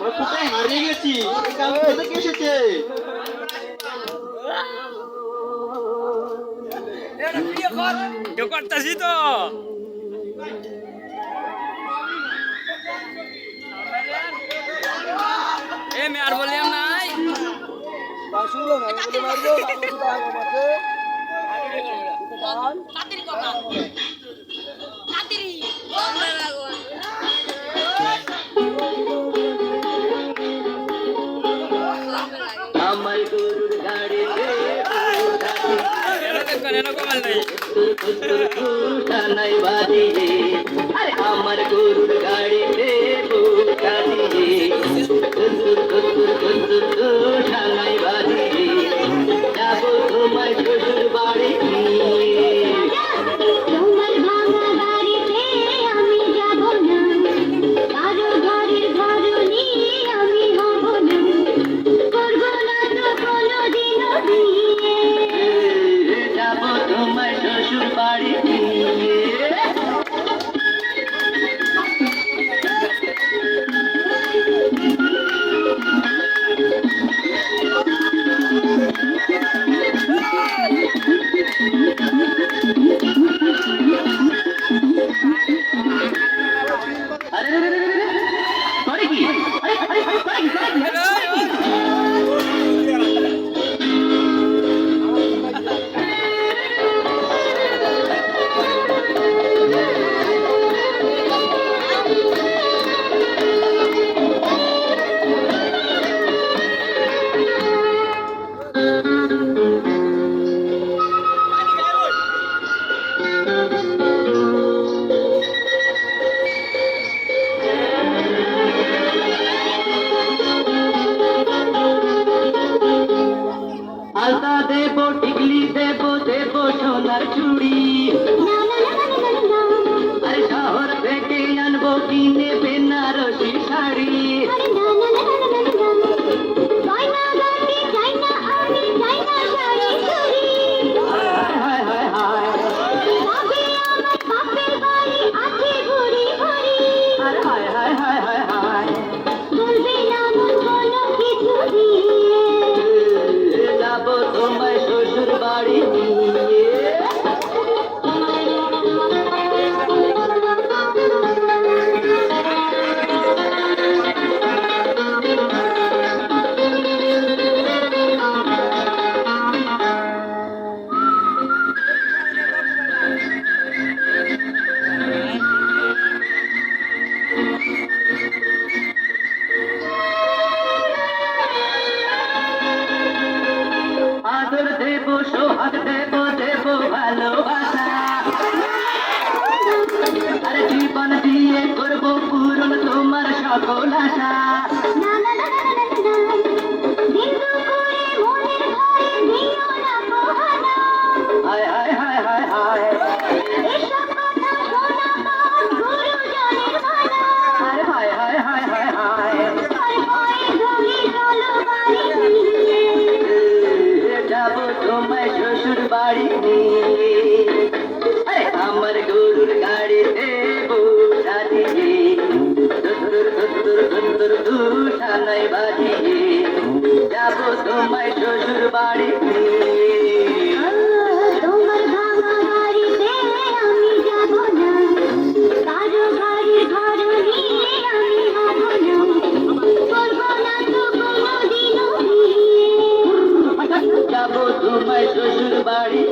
আমরা কোথায় হারিয়ে গেছি? এই গান কোথা থেকে এসেছে? কেউ করতেছি তো এ মেয়ার বললাম নাই আমার গরুর গাড়িতে নাই বাজিয়ে আরে আমার গরুর গাড়িতে বুটা দিয়ে নাই বাজিয়ে যাবো তোমার শ্বশুর বাড়ি তোমার ভাঙা বাড়িতে আমি যাব না, কারো ঘরের ঘরনি আমি হব না, করব না তো কোনোদিনও বিয়ে। যাবো তোমার শ্বশুর বাড়ি আলতা দেবো টিকলি দেবো দেবো সোনার চুড়ি আরে শহর থেকে আনবো কিনে বেনারসি শাড়ি হায় হায় হায় আরে হায় হায় হায় হায় হায় যাবো তোমার শ্বশুর বাড়ি আদর দেবো সোহাগ দেবো দেবো ভালোবাসা আরে জীবন দিয়ে করবো পূরণ তোমার সকল আশা হায় হায় হায় হায় হায় আরে হায় হায় হায় হায় হায় যাবো তোমার শ্বশুর বাড়ি আরে আমার গরুর গাড়িতে বুটা দিয়ে নাই বাজিয়ে যাবো তোমার শ্বশুর বাড়ি তোমার ভাঙা বাড়িতে আমি যাব না, কারো ঘরের ঘরনি আমি হব না, করব না তো কোনোদিনও বিয়ে। যাবো তোমার শ্বশুর বাড়ি